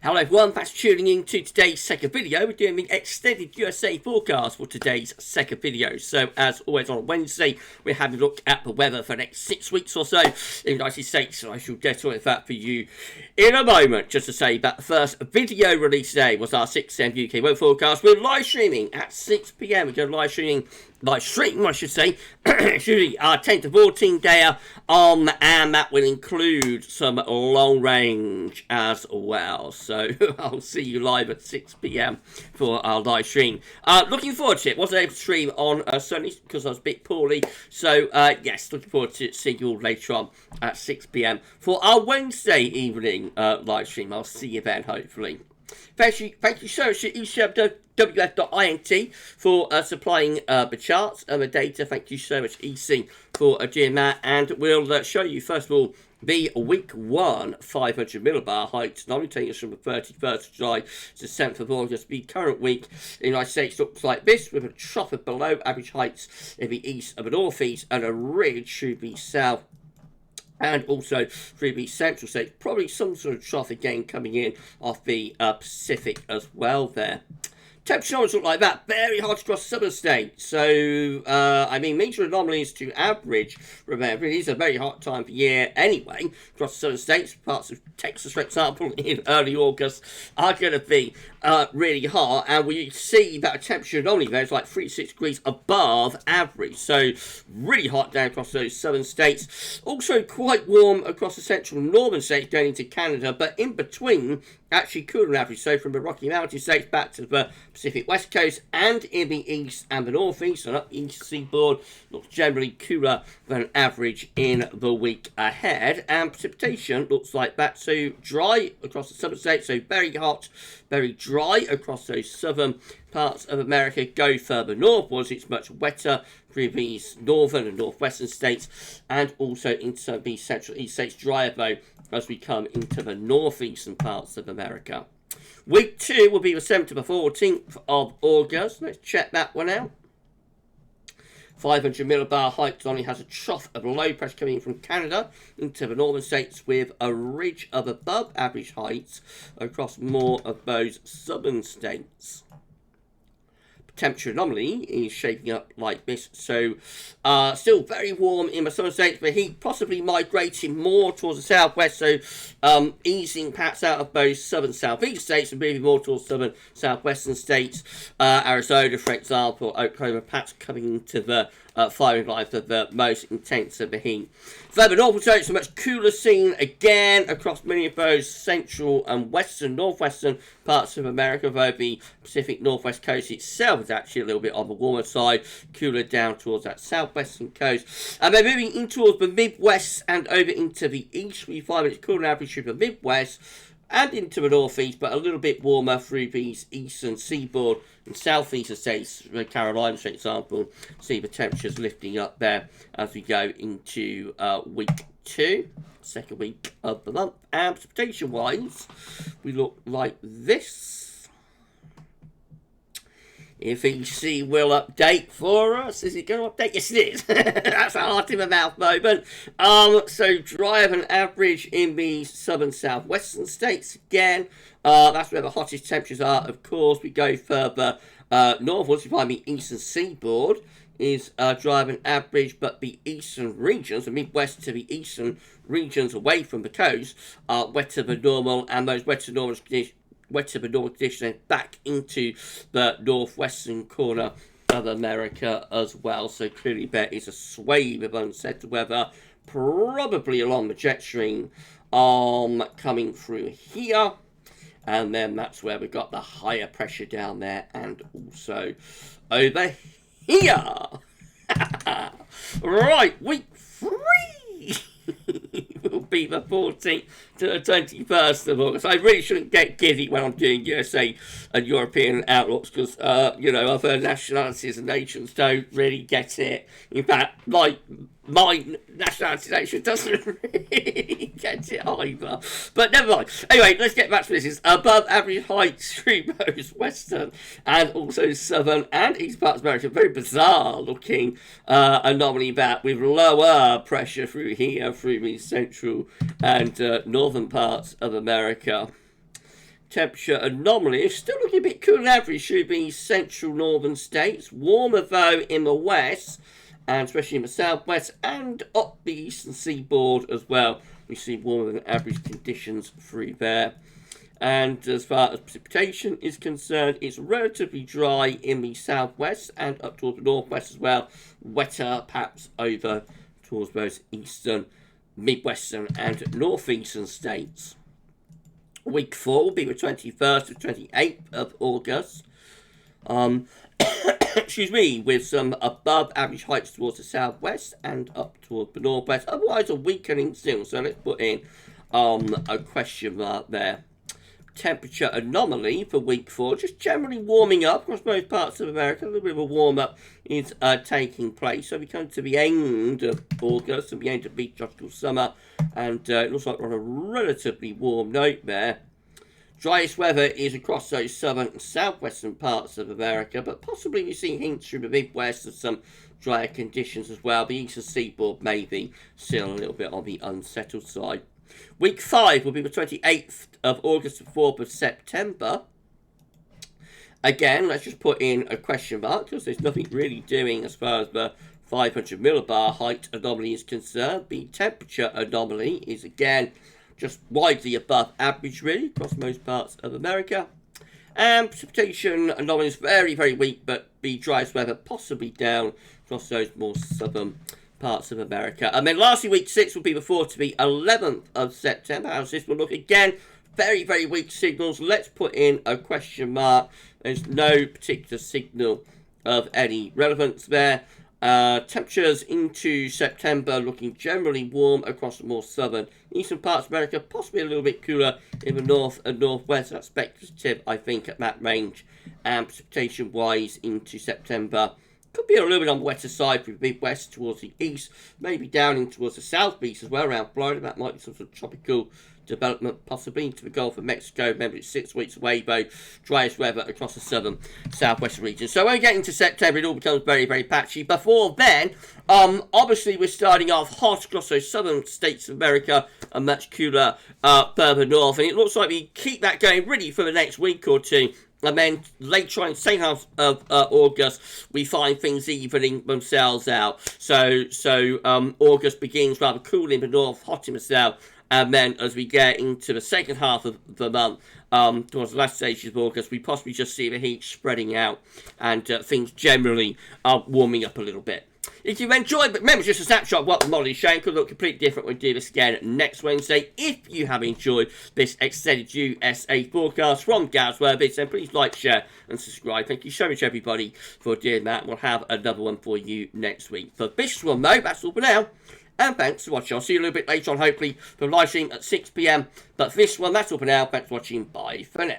Hello everyone, thanks for tuning in to today's second video. We're doing the extended USA forecast for today's second video. So as always on Wednesday, we're having a look at the weather for the next 6 weeks or so in the United States. So I shall get on with that for you in a moment. Just to say that the first video release today was our 6 AM UK weather forecast. We're live streaming at 6 PM. We're going to live stream, I should say, excuse me, our 10 to 14 day, and that will include some long range as well. So I'll see you live at 6 PM for our live stream. Looking forward to it. Wasn't able to stream on Sunday because I was a bit poorly. So yes, looking forward to seeing you all later on at 6 PM for our Wednesday evening live stream. I'll see you then, hopefully. Thank you so much to ECMWF.int for supplying the charts and the data. Thank you so much, EC, for doing that. And we'll show you, first of all, the week 1 500 millibar heights, normally taking us from the 31st of July to 7th of August. The current week in the United States looks like this, with a trough of below average heights in the east and the northeast, and a ridge through the south and also through the central states. Probably some sort of trough again coming in off the Pacific as well there. Temperature look like that. Very hard to cross southern states. So, I mean, major anomalies to average. Remember, it is a very hot time of year anyway. Across southern states, parts of Texas, for example, in early August are going to be really hot. And we see that a temperature anomaly there is like 36 degrees above average. So, really hot down across those southern states. Also quite warm across the central and northern states going into Canada. But in between, actually cooler than average. So, from the Rocky Mountain states back to the Pacific West Coast and in the east and the northeast and up the east seaboard, looks generally cooler than average in the week ahead. And precipitation looks like that. So dry across the southern states, so very hot, very dry across those southern parts of America. Go further northwards, it's much wetter through these northern and northwestern states, and also into the central east states, drier though as we come into the northeastern parts of America. Week 2 will be the 7th to the 14th of August. Let's check that one out. 500 millibar heights only has a trough of low pressure coming in from Canada into the northern states, with a ridge of above average heights across more of those southern states. Temperature anomaly is shaping up like this. So still very warm in the southern states, but heat possibly migrating more towards the southwest, so easing perhaps out of those southern southeast states and moving more towards southern southwestern states. Arizona, for example, Oklahoma, perhaps coming into the firing line for the most intense of the heat. Further northward states, a much cooler scene again across many of those central and western, northwestern parts of America, though the Pacific Northwest coast itself is actually a little bit on the warmer side, cooler down towards that southwestern coast. And then moving in towards the Midwest and over into the east, we find it's cooler than average through the Midwest and into the northeast, but a little bit warmer through these eastern seaboard and southeastern states, the Carolinas, for example. See the temperatures lifting up there as we go into week 2, second week of the month. And precipitation wise, we look like this. If EC will update for us, is it going to update? Yes, it is. That's a heart in the mouth moment. So drier than average in the southern southwestern states again. That's where the hottest temperatures are. Of course, we go further northwards. We find the eastern seaboard is drier than average, but the eastern regions, the Midwest to the eastern regions away from the coast, are wetter than normal, and those wetter than normal conditions back into the northwestern corner of America as well. So clearly there is a swathe of unsettled weather, probably along the jet stream coming through here. And then that's where we've got the higher pressure down there, and also over here. Right, week 3 will be the 14th to the 21st of August. I really shouldn't get giddy when I'm doing USA and European outlooks, because, other nationalities and nations don't really get it. In fact, like, my nationality nation doesn't really get it either. But never mind. Anyway, let's get back to this. It's above average heights through both western and also southern and east parts of America. Very bizarre looking anomaly that, with lower pressure through here, through the central and northern parts of America. Temperature anomaly is still looking a bit cooler than average. Should be central northern states. Warmer though in the west, and especially in the southwest and up the eastern seaboard as well. We see warmer than average conditions through there. And as far as precipitation is concerned, it's relatively dry in the southwest and up towards the northwest as well. Wetter perhaps over towards those eastern, midwestern and northeastern states. Week 4 will be the 21st to 28th of August. Excuse me, with some above average heights towards the southwest and up towards the northwest. Otherwise, a weakening still. So let's put in a question mark there. Temperature anomaly for week 4, just generally warming up across most parts of America. A little bit of a warm up is taking place. So we come to the end of August and the end of the tropical summer, and it looks like we're on a relatively warm note there. Driest weather is across those southern and southwestern parts of America, but possibly we see hints from the Midwest of some drier conditions as well. The eastern seaboard may be still a little bit on the unsettled side. Week 5 will be the 28th of August to 4th of September. Again, let's just put in a question mark because there's nothing really doing as far as the 500 millibar height anomaly is concerned. The temperature anomaly is again just widely above average really across most parts of America. And precipitation anomaly is very, very weak, but the driest weather possibly down across those more southern parts of America. And then lastly, week 6 will be the 4th to the 11th of September. How's this will look? Again, very, very weak signals. Let's put in a question mark. There's no particular signal of any relevance there. Temperatures into September looking generally warm across the more southern eastern parts of America, possibly a little bit cooler in the north and northwest. That's speculative, I think, at that range. And precipitation wise into September could be a little bit on the wetter side from the Midwest towards the east, maybe down in towards the southeast as well around Florida. That might be some sort of tropical development possibly into the Gulf of Mexico. Remember, it's 6 weeks away, though. Driest weather across the southern southwestern region. So when we get into September, it all becomes very, very patchy. Before then, obviously we're starting off hot across those southern states of America and much cooler further north. And it looks like we keep that going really for the next week or two. And then later on, second half of August, we find things evening themselves out. So August begins rather cool in the north, hot in the south. And then as we get into the second half of the month, towards the last stages of August, we possibly just see the heat spreading out and things generally are warming up a little bit. If you've enjoyed, but remember, just a snapshot of what the model is showing. Could look completely different when we do this again next Wednesday. If you have enjoyed this extended USA forecast from GavsWeatherVids, then please like, share and subscribe. Thank you so much, everybody, for doing that. We'll have another one for you next week. For this one, though, that's all for now. And thanks for watching. I'll see you a little bit later on, hopefully, for live stream at 6 PM. But for this one, that's all for now. Thanks for watching. Bye for now.